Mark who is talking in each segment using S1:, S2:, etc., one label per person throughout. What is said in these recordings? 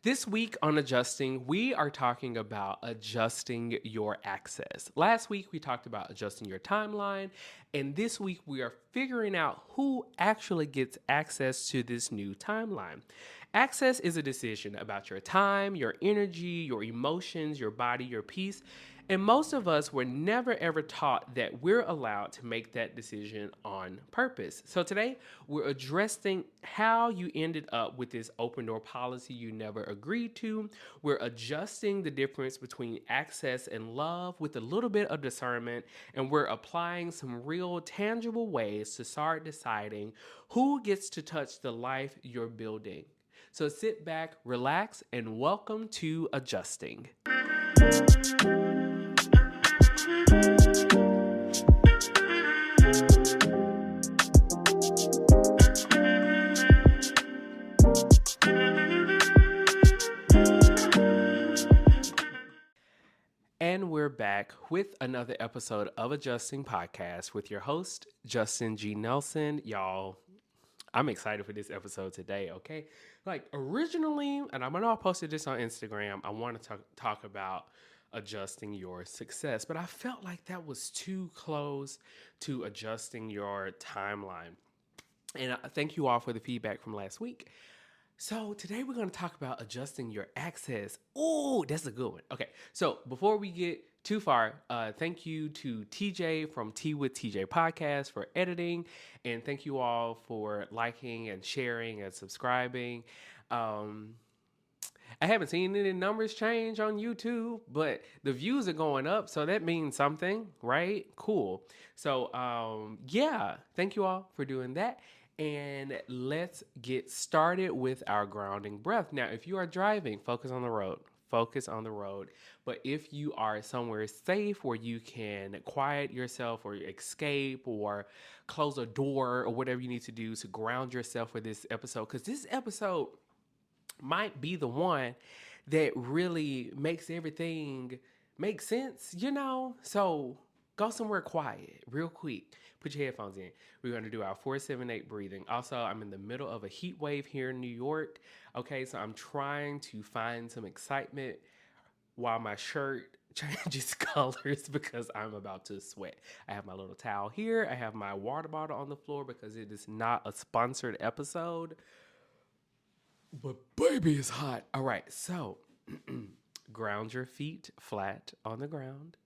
S1: This week on Adjusting, we are talking about adjusting your access. Last week, we talked about adjusting your timeline, and this week, we are figuring out who actually gets access to this new timeline. Access is a decision about your time, your energy, your emotions, your body, your peace. And most of us were never ever taught that we're allowed to make that decision on purpose. So today we're addressing how you ended up with this open door policy you never agreed to. We're adjusting the difference between access and love with a little bit of discernment, and we're applying some real tangible ways to start deciding who gets to touch the life you're building. So sit back, relax, and welcome to Adjusting. And we're back with another episode of Adjusting Podcast with your host, Justin G. Nelson. Y'all, I'm excited for this episode today, okay? Like originally, and I'm gonna posted this on Instagram, I want to talk about adjusting your success, but I felt like that was too close to adjusting your timeline. And I thank you all for the feedback from last week. So today we're going to talk about adjusting your access. Oh, that's a good one. Okay, so before we get too far, thank you to TJ from Tea with TJ podcast for editing, and thank you all for liking and sharing and subscribing. I haven't seen any numbers change on YouTube, but the views are going up, so that means something, right? Cool. So yeah, thank you all for doing that. And let's get started with our grounding breath. Now, if you are driving, focus on the road. Focus on the road. But if you are somewhere safe where you can quiet yourself or escape or close a door or whatever you need to do to ground yourself for this episode, because this episode might be the one that really makes everything make sense, you know? So go somewhere quiet real quick. Put your headphones in. We're going to do our 4-7-8 breathing. Also, I'm in the middle of a heat wave here in New York. Okay, so I'm trying to find some excitement while my shirt changes colors because I'm about to sweat. I have my little towel here. I have my water bottle on the floor because it is not a sponsored episode. But baby, it's hot. All right, so ground your feet flat on the ground.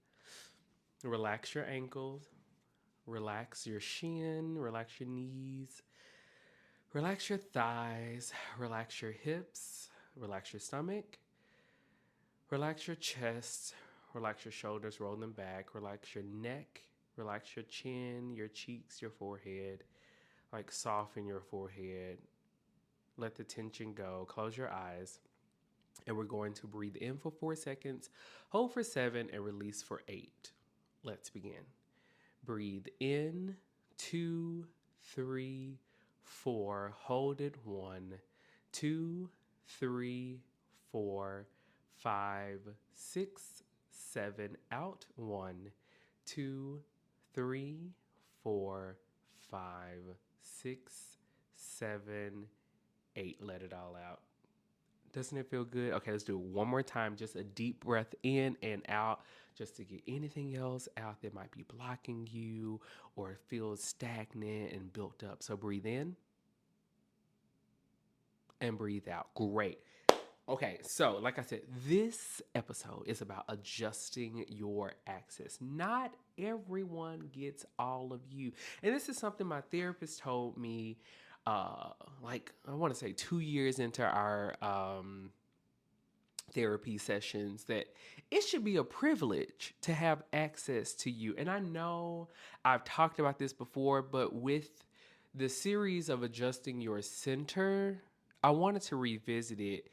S1: Relax your ankles. Relax your shin. Relax your knees. Relax your thighs. Relax your hips. Relax your stomach. Relax your chest. Relax your shoulders. Roll them back. Relax your neck. Relax your chin, your cheeks, your forehead. Like soften your forehead. Let the tension go. Close your eyes. And we're going to breathe in for 4 seconds, hold for 7, and release for 8. Let's begin. Breathe in, 2, 3, 4. Hold it, 1, 2, 3, 4, 5, 6, 7. Out, 1, 2, 3, 4, 5, 6, 7, 8. Let it all out. Doesn't it feel good? Okay, let's do it one more time. Just a deep breath in and out, just to get anything else out that might be blocking you or feels stagnant and built up. So breathe in and breathe out. Great. Okay, so like I said, this episode is about adjusting your access. Not everyone gets all of you. And this is something my therapist told me like I want to say 2 years into our therapy sessions, that it should be a privilege to have access to you. And I know I've talked about this before, but with the series of adjusting your center, I wanted to revisit it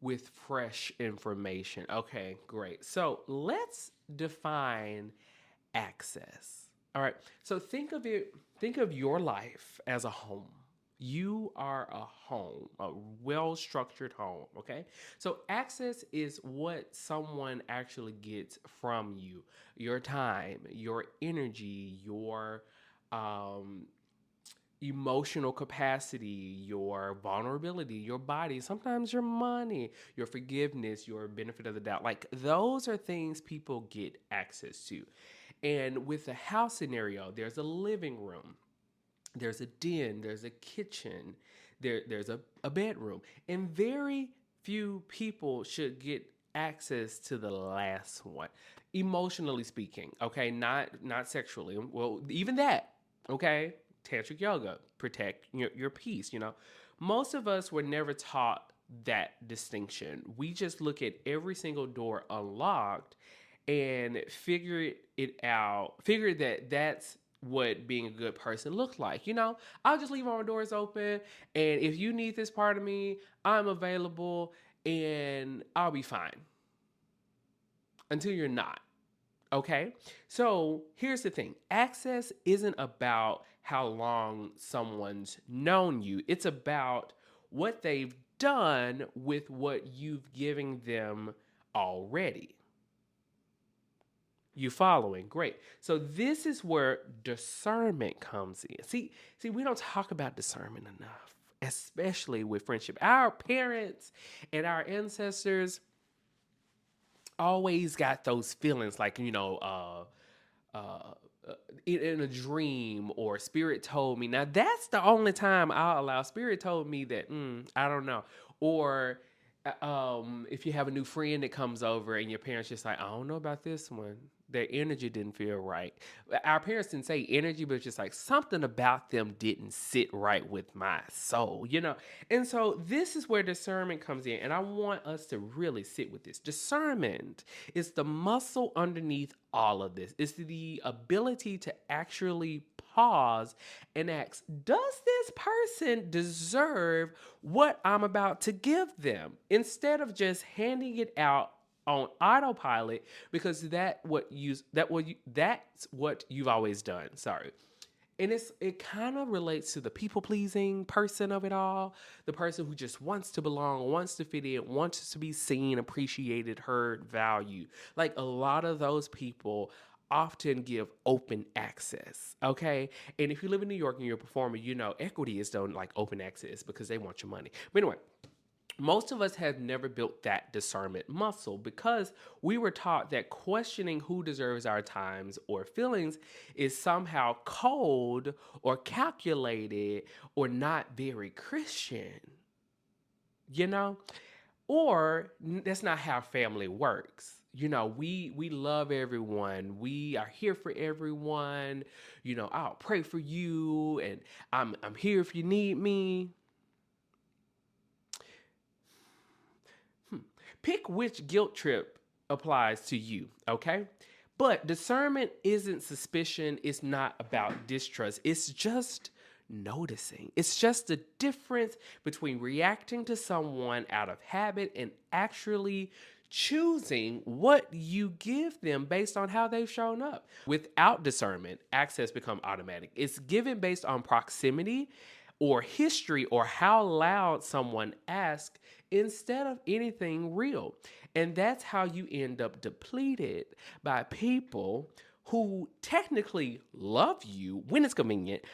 S1: with fresh information. Okay, great. So let's define access. All right. So think of your life as a home. You are a home, a well-structured home, okay? So access is what someone actually gets from you. Your time, your energy, your emotional capacity, your vulnerability, your body, sometimes your money, your forgiveness, your benefit of the doubt. Like those are things people get access to. And with the house scenario, there's a living room, there's a den, there's a kitchen, there's a bedroom. And very few people should get access to the last one. Emotionally speaking, okay, not sexually. Well, even that, okay? Tantric yoga, protect your peace, you know. Most of us were never taught that distinction. We just look at every single door unlocked and figure it out, figure that that's what being a good person looks like. You know, I'll just leave all my doors open, and if you need this part of me, I'm available and I'll be fine until you're not. Okay? So here's the thing, access isn't about how long someone's known you, it's about what they've done with what you've given them already. You following? Great. So this is where discernment comes in. See, we don't talk about discernment enough, especially with friendship. Our parents and our ancestors always got those feelings like, uh, in a dream or spirit told me. Now that's the only time I'll allow spirit told me that. I don't know. Or if you have a new friend that comes over and your parents just like, I don't know about this one. Their energy didn't feel right. Our parents didn't say energy, but it's just like something about them didn't sit right with my soul, you know? And so this is where discernment comes in. And I want us to really sit with this. Discernment is the muscle underneath all of this. It's the ability to actually pause and ask, does this person deserve what I'm about to give them? Instead of just handing it out on autopilot, because that's what you've always done. Sorry. And it kind of relates to the people pleasing person of it all, the person who just wants to belong, wants to fit in, wants to be seen, appreciated, heard, valued. Like a lot of those people often give open access, okay? And if you live in New York and you're a performer, you know equity is done like open access because they want your money. But anyway, most of us have never built that discernment muscle because we were taught that questioning who deserves our times or feelings is somehow cold or calculated or not very Christian, you know? Or that's not how family works. You know, we love everyone. We are here for everyone. You know, I'll pray for you and I'm here if you need me. Pick which guilt trip applies to you, okay? But discernment isn't suspicion, it's not about distrust. It's just noticing. It's just the difference between reacting to someone out of habit and actually choosing what you give them based on how they've shown up. Without discernment, access becomes automatic. It's given based on proximity or history or how loud someone asks instead of anything real. And that's how you end up depleted by people who technically love you when it's convenient,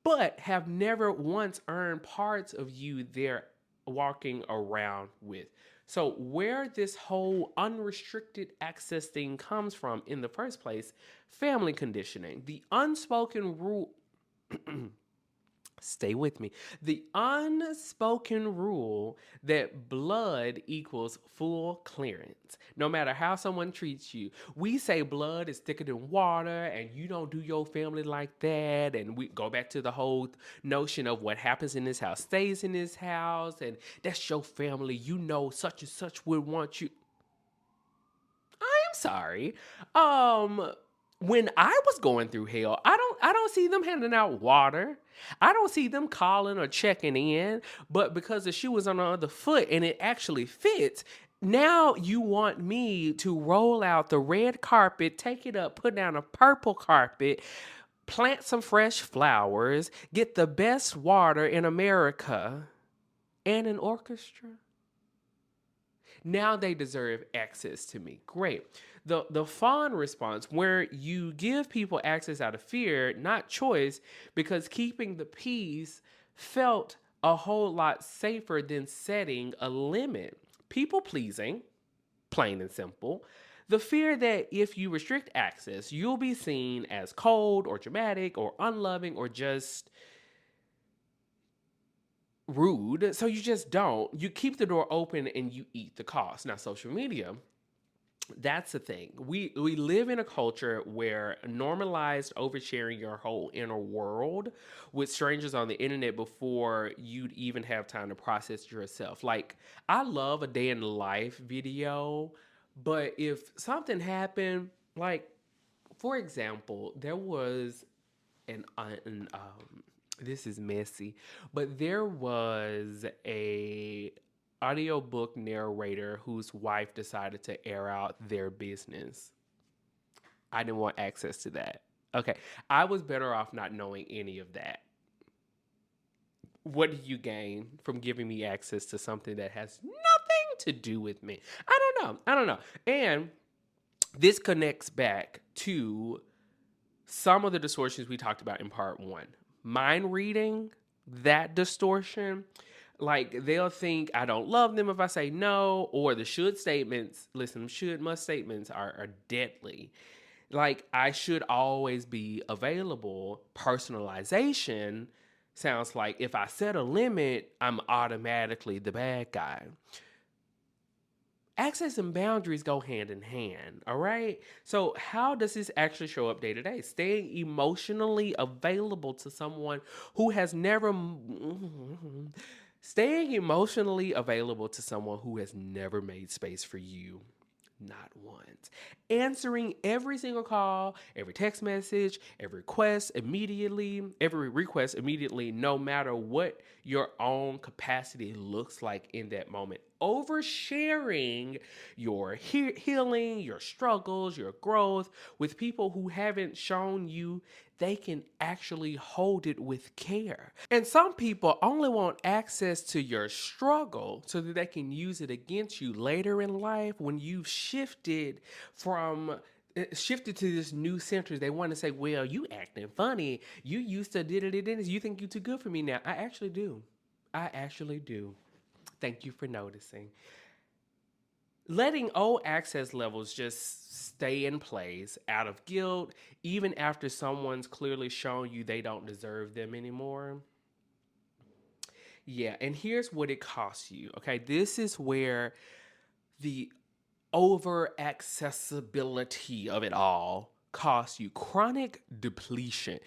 S1: but have never once earned parts of you they're walking around with. So, where this whole unrestricted access thing comes from in the first place, family conditioning, the unspoken rule. Stay with me. The unspoken rule that blood equals full clearance. No matter how someone treats you, we say blood is thicker than water and you don't do your family like that. And we go back to the whole notion of what happens in this house stays in this house and that's your family. You know, such and such would want you. I'm sorry. Um, when I was going through hell, I don't see them handing out water. I don't see them calling or checking in, but because the shoe was on the other foot and it actually fits, now you want me to roll out the red carpet, take it up, put down a purple carpet, plant some fresh flowers, get the best water in America, and an orchestra. Now they deserve access to me. Great. The fawn response, where you give people access out of fear, not choice, because keeping the peace felt a whole lot safer than setting a limit. People pleasing, plain and simple. The fear that if you restrict access, you'll be seen as cold or dramatic or unloving or just rude. So you just don't. You keep the door open and you eat the cost. Now, social media, that's the thing. We live in a culture where normalized oversharing your whole inner world with strangers on the internet before you'd even have time to process yourself. Like, I love a day in the life video, but if something happened, like, for example, there was an this is messy, but there was a audiobook narrator whose wife decided to air out their business. I didn't want access to that. Okay, I was better off not knowing any of that. What do you gain from giving me access to something that has nothing to do with me? I don't know. And this connects back to some of the distortions we talked about in part one. Mind reading, that distortion, like they'll think I don't love them if I say no, or the should statements. Listen, should must statements are deadly. Like, I should always be available. Personalization sounds like if I set a limit, I'm automatically the bad guy. Access and boundaries go hand in hand, all right? So, how does this actually show up day to day? Staying emotionally available to someone who has never. Staying emotionally available to someone who has never made space for you. Not once. Answering every single call, every text message, every request immediately, no matter what your own capacity looks like in that moment. Oversharing your healing, your struggles, your growth with people who haven't shown you they can actually hold it with care. And some people only want access to your struggle so that they can use it against you later in life when you've shifted to this new center. They want to say, well, you acting funny. You used to did it. You think you too good for me now. I actually do. I actually do. Thank you for noticing. Letting old access levels just stay in place out of guilt, even after someone's clearly shown you they don't deserve them anymore. Yeah, and here's what it costs you. Okay, this is where the over accessibility of it all costs you chronic depletion.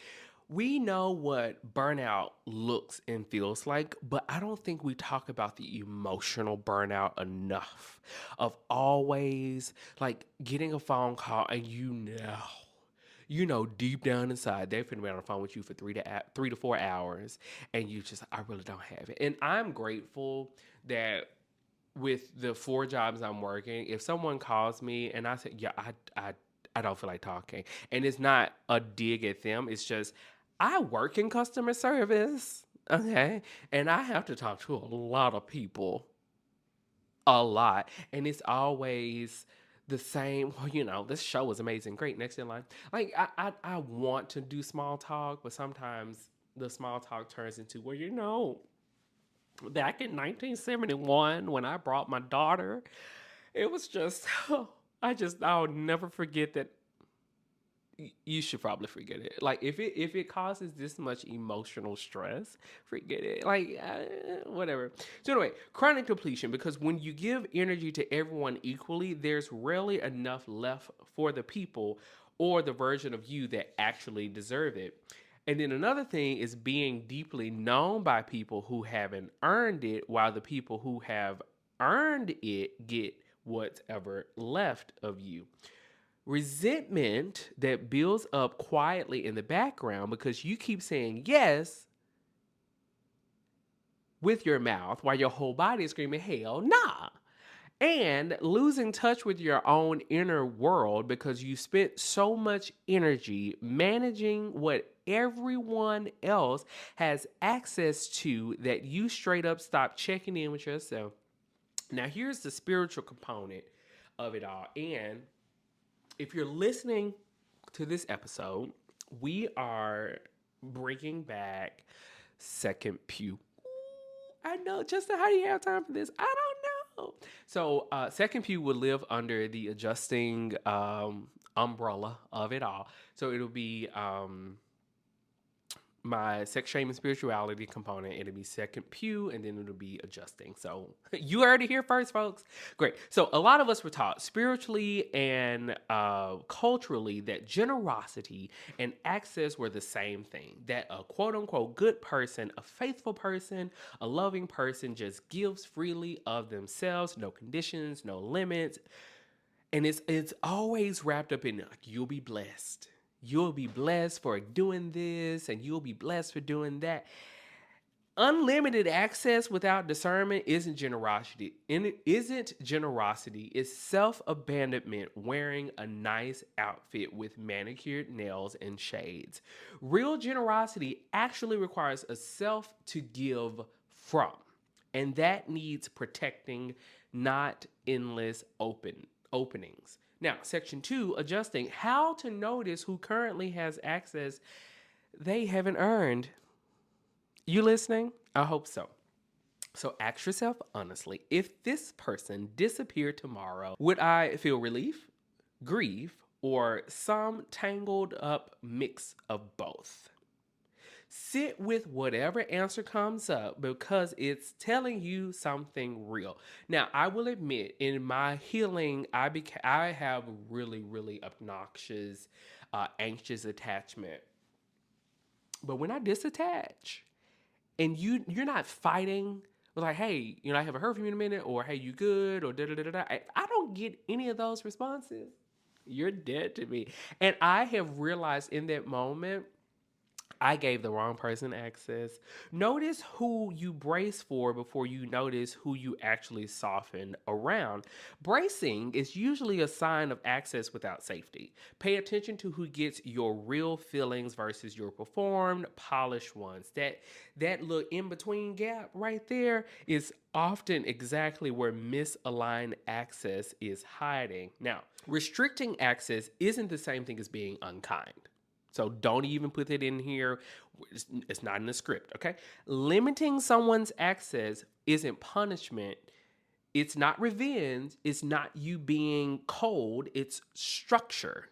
S1: We know what burnout looks and feels like, but I don't think we talk about the emotional burnout enough of always like getting a phone call and you know deep down inside they've been on the phone with you for 3 to 4 hours and you just I really don't have it. And I'm grateful that with the 4 jobs I'm working, if someone calls me and I say, yeah, I don't feel like talking, and it's not a dig at them, it's just I work in customer service, okay, and I have to talk to a lot of people, a lot, and it's always the same. Well, this show is amazing, great, next in line. Like I want to do small talk, but sometimes the small talk turns into, well, back in 1971 when I brought my daughter, it was just I'll never forget that. You should probably forget it. Like if it causes this much emotional stress, forget it. Like whatever. So anyway, chronic depletion, because when you give energy to everyone equally, there's rarely enough left for the people or the version of you that actually deserve it. And then another thing is being deeply known by people who haven't earned it, while the people who have earned it get whatever left of you. Resentment that builds up quietly in the background because you keep saying yes with your mouth while your whole body is screaming, hell nah. And losing touch with your own inner world because you spent so much energy managing what everyone else has access to that you straight up stop checking in with yourself Now, here's the spiritual component of it all. And if you're listening to this episode, we are bringing back Second Pew. I know, Justin, how do you have time for this? I don't know. So, Second Pew will live under the adjusting umbrella of it all. So, it'll be my sex, shame, and spirituality component. It'll be Second Pew, and then it'll be adjusting. So you heard it here first, folks. Great. So a lot of us were taught spiritually and culturally that generosity and access were the same thing. That a quote unquote good person, a faithful person, a loving person just gives freely of themselves, no conditions, no limits. And it's always wrapped up in like, you'll be blessed. You'll be blessed for doing this, and you'll be blessed for doing that. Unlimited access without discernment isn't generosity. It's self-abandonment wearing a nice outfit with manicured nails and shades. Real generosity actually requires a self to give from, and that needs protecting, not endless openings. Now, section 2, adjusting, how to notice who currently has access they haven't earned. You listening? I hope so. So ask yourself honestly, if this person disappeared tomorrow, would I feel relief, grief, or some tangled up mix of both? Sit with whatever answer comes up because it's telling you something real. Now, I will admit, in my healing, I have really, really obnoxious, anxious attachment. But when I disattach, and you're not fighting, like, hey, I haven't heard from you in a minute, or hey, you good, or da da da da. I don't get any of those responses. You're dead to me, and I have realized in that moment I gave the wrong person access. Notice who you brace for before you notice who you actually soften around. Bracing is usually a sign of access without safety. Pay attention to who gets your real feelings versus your performed, polished ones. That little in-between gap right there is often exactly where misaligned access is hiding. Now, restricting access isn't the same thing as being unkind. So don't even put it in here. It's not in the script, okay? Limiting someone's access isn't punishment. It's not revenge. It's not you being cold. It's structure.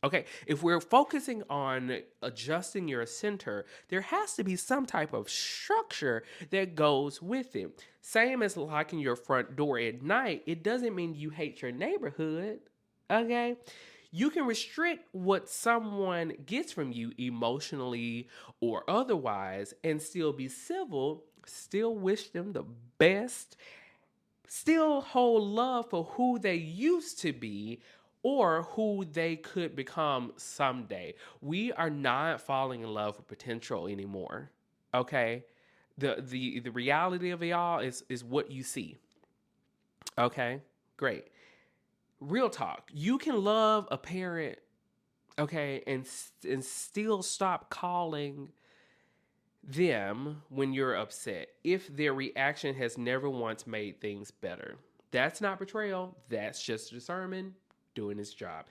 S1: Okay, if we're focusing on adjusting your center, there has to be some type of structure that goes with it. Same as locking your front door at night, it doesn't mean you hate your neighborhood, okay? You can restrict what someone gets from you emotionally or otherwise and still be civil, still wish them the best, still hold love for who they used to be or who they could become someday. We are not falling in love with potential anymore. Okay? The reality of it all is what you see. Okay? Great. Real talk. You can love a parent, okay, and still stop calling them when you're upset if their reaction has never once made things better. That's not betrayal. That's just discernment doing its job.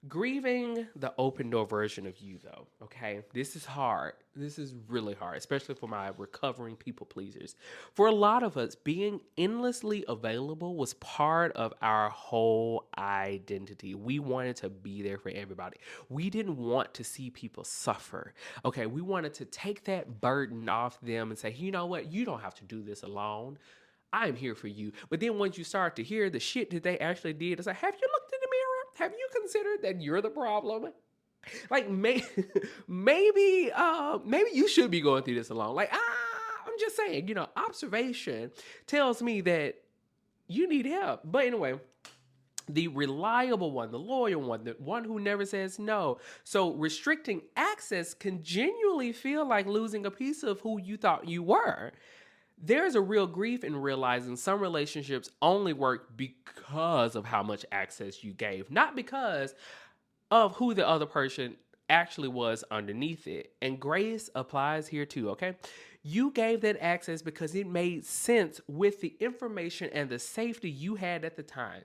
S1: Grieving the open door version of you, though, okay? This is hard. This is really hard, especially for my recovering people pleasers. For a lot of us, being endlessly available was part of our whole identity. We wanted to be there for everybody. We didn't want to see people suffer, okay? We wanted to take that burden off them and say, you know what? You don't have to do this alone. I'm here for you. But then once you start to hear the shit that they actually did, it's like, have you looked in the mirror? Have you considered that you're the problem? Like maybe you should be going through this alone. Like I'm just saying, observation tells me that you need help. But anyway, the reliable one, the loyal one, the one who never says no. So restricting access can genuinely feel like losing a piece of who you thought you were. There's a real grief in realizing some relationships only work because of how much access you gave, not because of who the other person actually was underneath it. And grace applies here too, okay? You gave that access because it made sense with the information and the safety you had at the time.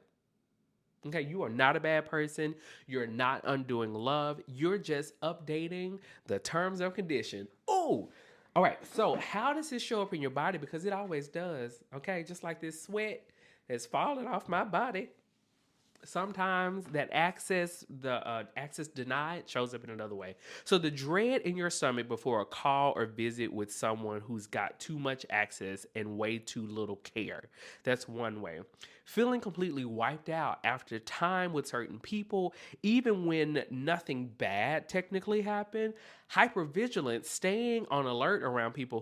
S1: Okay, you are not a bad person. You're not undoing love. You're just updating the terms of condition. Oh, all right. So, how does this show up in your body? Because it always does. Okay, just like this sweat that's falling off my body. Sometimes that access denied shows up in another way. So the dread in your stomach before a call or visit with someone who's got too much access and way too little care. That's one way. Feeling completely wiped out after time with certain people, even when nothing bad technically happened. Hypervigilance, staying on alert around people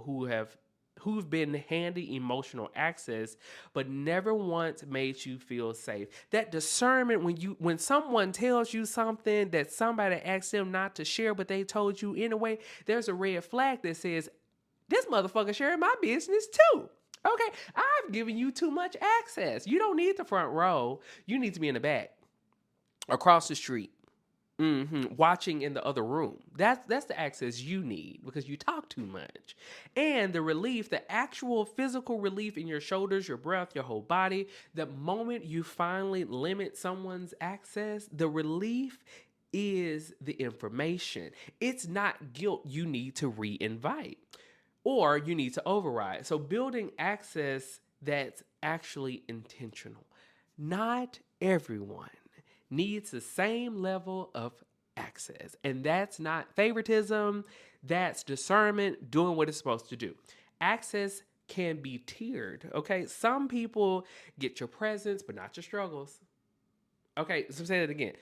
S1: who've been handy emotional access but never once made you feel safe. That discernment when someone tells you something that somebody asked them not to share but they told you anyway, there's a red flag that says this motherfucker sharing my business too. Okay, I've given you too much access. You don't need the front row. You need to be in the back, across the street. Watching in the other room. That's the access you need because you talk too much. And the relief, the actual physical relief in your shoulders, your breath, your whole body, the moment you finally limit someone's access, the relief is the information. It's not guilt you need to re-invite or you need to override. So building access that's actually intentional. Not everyone needs the same level of access. And that's not favoritism, that's discernment, doing what it's supposed to do. Access can be tiered, okay? Some people get your presence, but not your struggles. Okay, so say that again.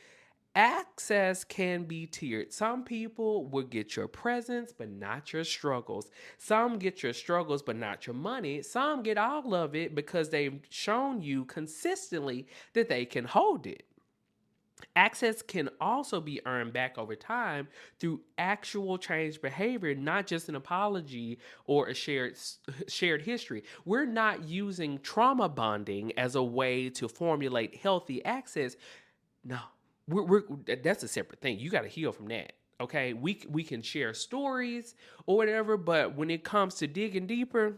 S1: Access can be tiered. Some people will get your presence, but not your struggles. Some get your struggles, but not your money. Some get all of it because they've shown you consistently that they can hold it. Access can also be earned back over time through actual changed behavior, not just an apology or a shared history. We're not using trauma bonding as a way to formulate healthy access. No, we're that's a separate thing. You got to heal from that. Okay, we can share stories or whatever, but when it comes to digging deeper,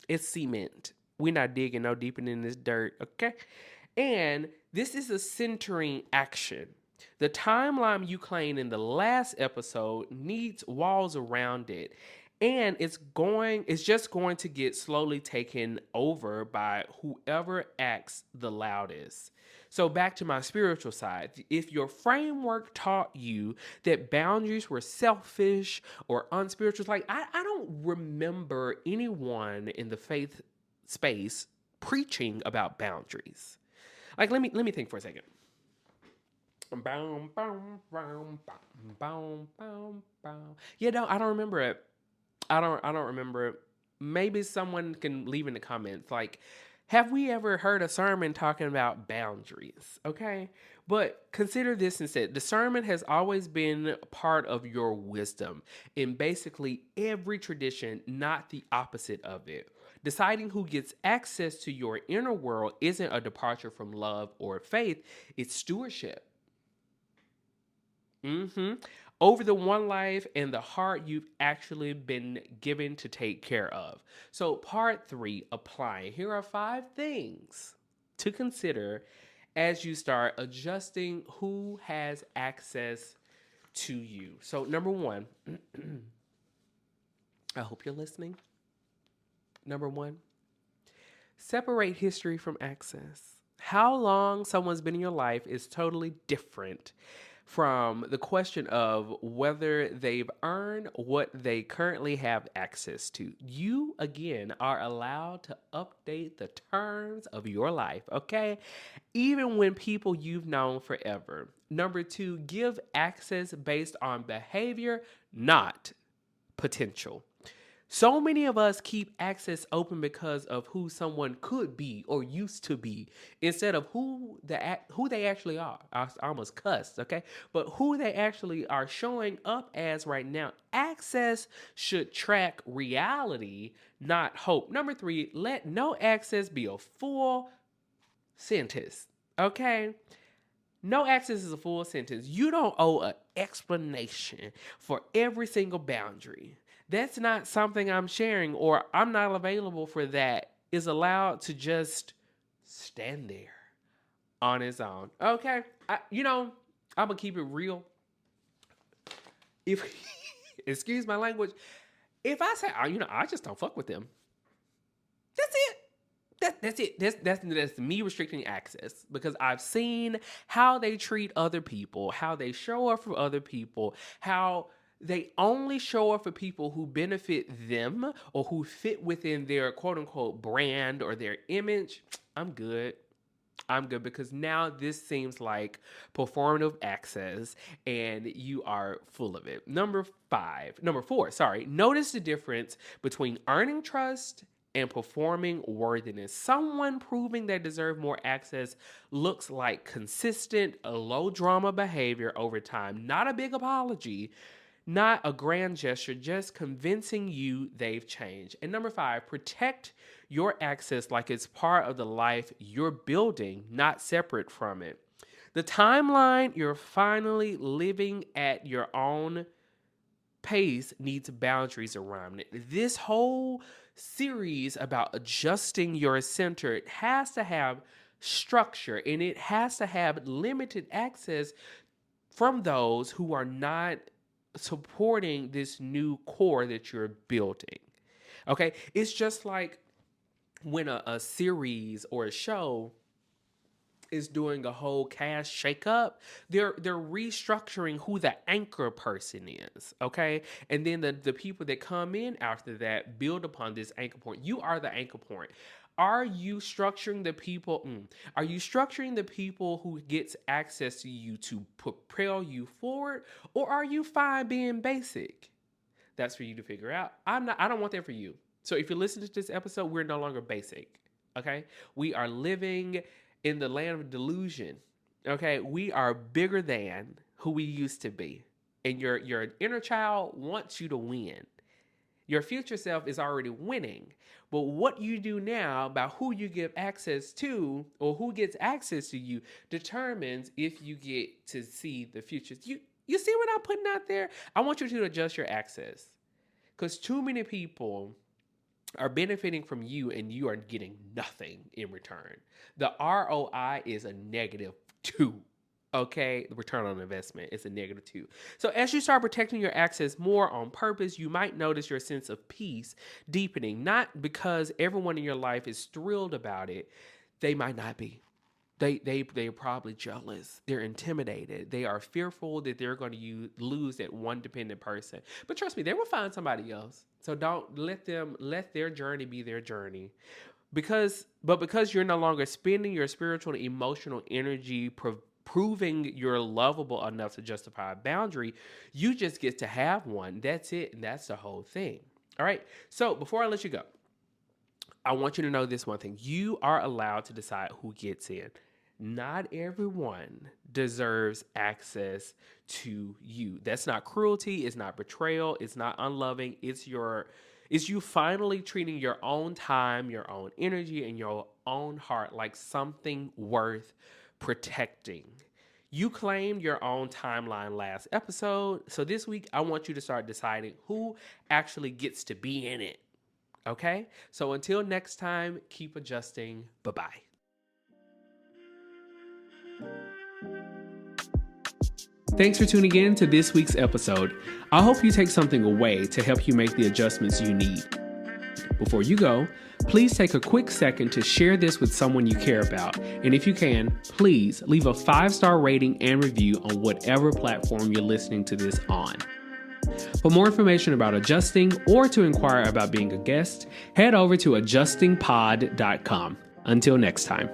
S1: it's cement. We're not digging no deeper in this dirt. Okay. And this is a centering action. The timeline you claimed in the last episode needs walls around it. And it's just going to get slowly taken over by whoever acts the loudest. So back to my spiritual side. If your framework taught you that boundaries were selfish or unspiritual, like I don't remember anyone in the faith space preaching about boundaries. Like let me think for a second. Yeah, no, I don't remember it. I don't remember it. Maybe someone can leave in the comments. Like, have we ever heard a sermon talking about boundaries? Okay. But consider this instead. Discernment has always been part of your wisdom in basically every tradition, not the opposite of it. Deciding who gets access to your inner world isn't a departure from love or faith, it's stewardship. hmm Over the one life and the heart you've actually been given to take care of. So, part three, applying. Here are 5 things to consider as you start adjusting who has access to you. So, number one, I hope you're listening. Number one, separate history from access. How long someone's been in your life is totally different from the question of whether they've earned what they currently have access to. You, again, are allowed to update the terms of your life, okay? Even when people you've known forever. Number two, give access based on behavior, not potential. So many of us keep access open because of who someone could be or used to be instead of who they actually are. I almost cussed, okay? But who they actually are showing up as right now. Access should track reality, not hope. Number three, let no access be a full sentence, okay? No access is a full sentence. You don't owe an explanation for every single boundary. that's not something I'm sharing, or I'm not available for that, is allowed to just stand there on its own. Okay? I'm going to keep it real. If, excuse my language, if I say, I just don't fuck with them, that's it. That's it. That's me restricting access, because I've seen how they treat other people, how they show up for other people, how they only show up for people who benefit them or who fit within their quote unquote brand or their image. I'm good. Because now this seems like performative access and you are full of it. Number 4, notice the difference between earning trust and performing worthiness. Someone proving they deserve more access looks like consistent, low drama behavior over time, not a big apology, not a grand gesture, just convincing you they've changed. And number 5, protect your access like it's part of the life you're building, not separate from it. The timeline you're finally living at your own pace needs boundaries around it. This whole series about adjusting your center, it has to have structure, and it has to have limited access from those who are not supporting this new core that you're building. Okay? It's just like when a series or a show is doing a whole cast shakeup, they're restructuring who the anchor person is, okay? And then the people that come in after that build upon this anchor point. You are the anchor point. Are you structuring the people? Are you structuring the people who gets access to you to propel you forward, or are you fine being basic? That's for you to figure out. I don't want that for you. So if you listen to this episode, we're no longer basic, okay? We are living in the land of delusion, okay? We are bigger than who we used to be. And your inner child wants you to win. Your future self is already winning. But what you do now about who you give access to or who gets access to you determines if you get to see the future. You see what I'm putting out there? I want you to adjust your access, because too many people are benefiting from you and you are getting nothing in return. The ROI is a -2. Okay, the return on investment is a -2. So as you start protecting your access more on purpose, you might notice your sense of peace deepening, not because everyone in your life is thrilled about it. They might not be. They're probably jealous. They're intimidated. They are fearful that they're going to lose that one dependent person. But trust me, they will find somebody else. So don't let their journey be their journey. Because you're no longer spending your spiritual and emotional energy proving you're lovable enough to justify a boundary, you just get to have one. That's it, and that's the whole thing. All right. So before I let you go, I want you to know this one thing. You are allowed to decide who gets in. Not everyone deserves access to you. That's not cruelty. It's not betrayal. It's not unloving. It's you finally treating your own time, your own energy, and your own heart like something worth protecting. You claimed your own timeline last episode. So this week, I want you to start deciding who actually gets to be in it. Okay? So until next time, keep adjusting. Bye-bye. Thanks for tuning in to this week's episode. I hope you take something away to help you make the adjustments you need. Before you go, please take a quick second to share this with someone you care about. And if you can, please leave a 5-star rating and review on whatever platform you're listening to this on. For more information about adjusting or to inquire about being a guest, head over to adjustingpod.com. Until next time.